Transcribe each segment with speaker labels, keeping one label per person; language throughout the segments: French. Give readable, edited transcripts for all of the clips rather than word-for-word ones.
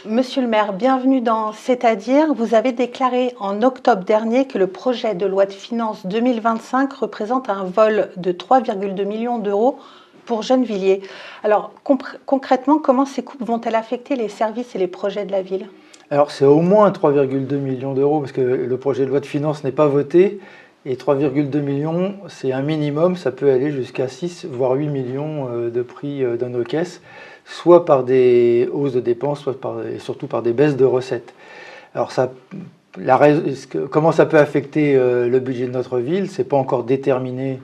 Speaker 1: Monsieur le maire, bienvenue dans C'est-à-dire. Vous avez déclaré en octobre dernier que le projet de loi de finances 2025 représente un vol de 3,2 millions d'euros pour Gennevilliers. Alors concrètement, comment ces coupes vont-elles affecter les services et les projets de la ville?
Speaker 2: Alors c'est au moins 3,2 millions d'euros parce que le projet de loi de finances n'est pas voté et 3,2 millions c'est un minimum, ça peut aller jusqu'à 6 voire 8 millions de prix dans nos caisses, soit par des hausses de dépenses, soit et surtout par des baisses de recettes. Alors comment ça peut affecter le budget de notre ville, c'est pas encore déterminé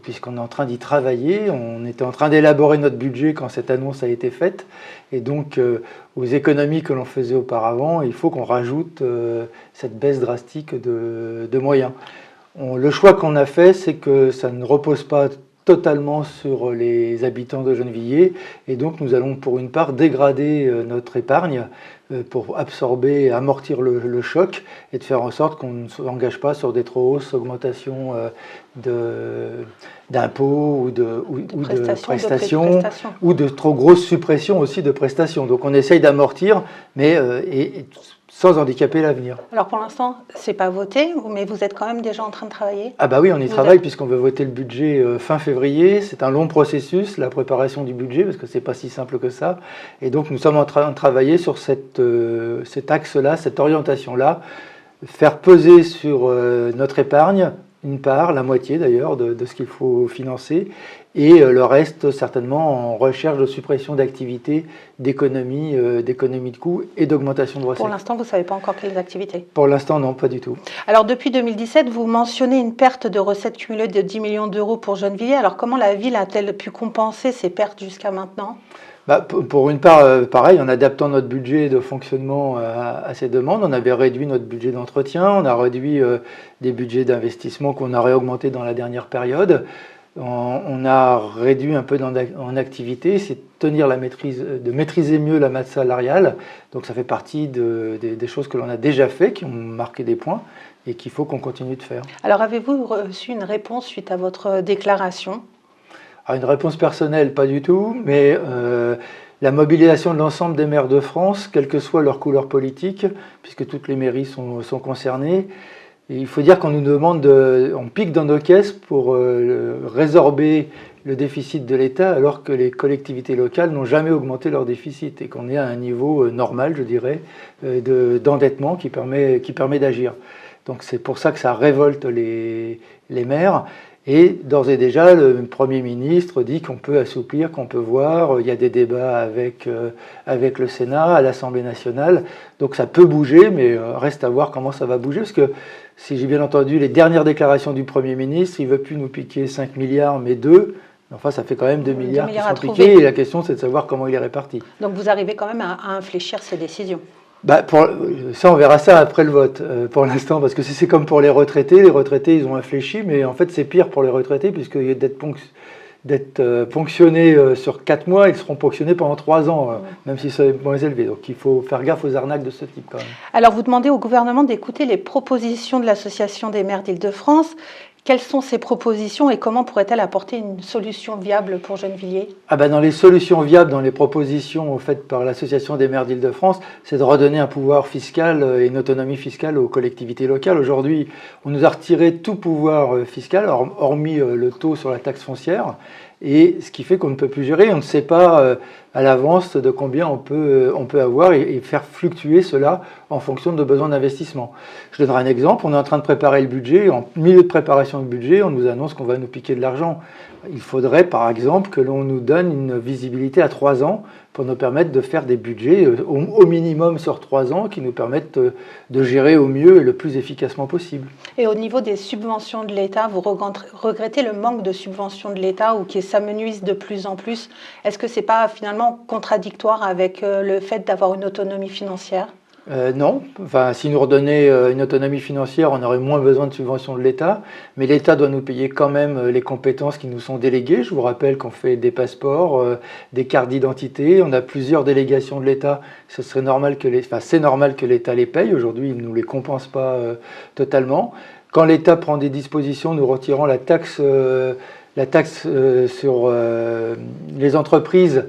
Speaker 2: puisqu'on est en train d'y travailler. On était en train d'élaborer notre budget quand cette annonce a été faite. Et donc, aux économies que l'on faisait auparavant, il faut qu'on rajoute cette baisse drastique de moyens. Le choix qu'on a fait, c'est que ça ne repose pas totalement sur les habitants de Gennevilliers. Et donc, nous allons pour une part dégrader notre épargne pour absorber et amortir le choc et de faire en sorte qu'on ne s'engage pas sur des trop hausses augmentations d'impôts ou de prestations ou de trop grosses suppressions aussi de prestations. Donc on essaye d'amortir, mais sans handicaper l'avenir.
Speaker 1: Alors pour l'instant, c'est pas voté, mais vous êtes quand même déjà en train de travailler?
Speaker 2: Ah bah oui, on y travaille puisqu'on veut voter le budget fin février. C'est un long processus, la préparation du budget, parce que c'est pas si simple que ça. Et donc nous sommes en train de travailler sur cet axe-là, cette orientation-là, faire peser sur notre épargne une part, la moitié d'ailleurs, de ce qu'il faut financer, et le reste certainement en recherche de suppression d'activités, d'économie de coûts et d'augmentation de recettes.
Speaker 1: Pour l'instant, vous ne savez pas encore quelles activités?
Speaker 2: Pour l'instant, non, pas du tout.
Speaker 1: Alors depuis 2017, vous mentionnez une perte de recettes cumulées de 10 millions d'euros pour Gennevilliers. Alors comment la ville a-t-elle pu compenser ces pertes jusqu'à maintenant?
Speaker 2: Pour une part, pareil, en adaptant notre budget de fonctionnement à ces demandes, on avait réduit notre budget d'entretien, on a réduit des budgets d'investissement qu'on a réaugmentés dans la dernière période. On a réduit un peu en activité, c'est de maîtriser mieux la masse salariale. Donc ça fait partie des choses que l'on a déjà fait, qui ont marqué des points et qu'il faut qu'on continue de faire.
Speaker 1: Alors avez-vous reçu une réponse suite à votre déclaration?
Speaker 2: Alors, une réponse personnelle, pas du tout, mais la mobilisation de l'ensemble des maires de France, quelle que soit leur couleur politique, puisque toutes les mairies sont concernées. Et il faut dire qu'on nous demande, on pique dans nos caisses pour résorber le déficit de l'État, alors que les collectivités locales n'ont jamais augmenté leur déficit et qu'on est à un niveau normal, je dirais, d'endettement qui permet d'agir. Donc c'est pour ça que ça révolte les maires. Et d'ores et déjà, le Premier ministre dit qu'on peut assouplir, qu'on peut voir. Il y a des débats avec le Sénat, à l'Assemblée nationale. Donc ça peut bouger, mais reste à voir comment ça va bouger. Parce que si j'ai bien entendu les dernières déclarations du Premier ministre, il ne veut plus nous piquer 5 milliards, mais 2. Enfin, ça fait quand même 2 milliards qui sont piqués. Et la question, c'est de savoir comment il est réparti.
Speaker 1: Donc vous arrivez quand même à infléchir ces décisions?
Speaker 2: Ça, on verra ça après le vote, pour l'instant, parce que c'est comme pour les retraités, ils ont infléchi, mais en fait c'est pire pour les retraités, puisque d'être ponctionnés sur 4 mois, ils seront ponctionnés pendant 3 ans, même si c'est moins élevé. Donc il faut faire gaffe aux arnaques de ce type quand même.
Speaker 1: Alors vous demandez au gouvernement d'écouter les propositions de l'Association des maires d'Île-de-France. Quelles sont ces propositions et comment pourrait-elle apporter une solution viable pour Gennevilliers?
Speaker 2: Dans les solutions viables, dans les propositions faites par l'Association des maires d'Île-de-France, c'est de redonner un pouvoir fiscal et une autonomie fiscale aux collectivités locales. Aujourd'hui, on nous a retiré tout pouvoir fiscal, hormis le taux sur la taxe foncière, et ce qui fait qu'on ne peut plus gérer. On ne sait pas à l'avance de combien on peut avoir et faire fluctuer cela en fonction de besoins d'investissement. Je donnerai un exemple. On est en train de préparer le budget. En milieu de préparation du budget, on nous annonce qu'on va nous piquer de l'argent. Il faudrait, par exemple, que l'on nous donne une visibilité à 3 ans pour nous permettre de faire des budgets au minimum sur 3 ans qui nous permettent de gérer au mieux et le plus efficacement possible.
Speaker 1: Et au niveau des subventions de l'État, vous regrettez le manque de subventions de l'État ou qui s'amenuise de plus en plus? Est-ce que ce n'est pas finalement contradictoire avec le fait d'avoir une autonomie financière?
Speaker 2: Non, s'il nous redonnait une autonomie financière, on aurait moins besoin de subventions de l'État, mais l'État doit nous payer quand même les compétences qui nous sont déléguées. Je vous rappelle qu'on fait des passeports, des cartes d'identité, on a plusieurs délégations de l'État. C'est normal que l'État les paye. Aujourd'hui, il ne nous les compense pas totalement. Quand l'État prend des dispositions, nous retirons la taxe sur les entreprises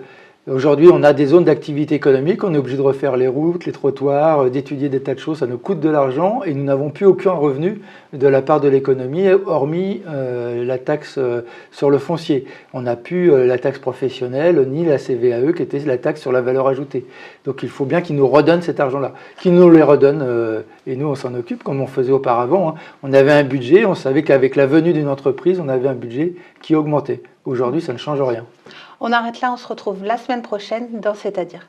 Speaker 2: Aujourd'hui, on a des zones d'activité économique, on est obligé de refaire les routes, les trottoirs, d'étudier des tas de choses, ça nous coûte de l'argent et nous n'avons plus aucun revenu de la part de l'économie, hormis la taxe sur le foncier. On n'a plus la taxe professionnelle ni la CVAE qui était la taxe sur la valeur ajoutée. Donc il faut bien qu'ils nous redonnent cet argent-là, qu'ils nous les redonnent et nous on s'en occupe comme on faisait auparavant, hein. On avait un budget, on savait qu'avec la venue d'une entreprise, on avait un budget qui augmentait. Aujourd'hui, ça ne change rien.
Speaker 1: On arrête là, on se retrouve la semaine prochaine dans C'est-à-dire.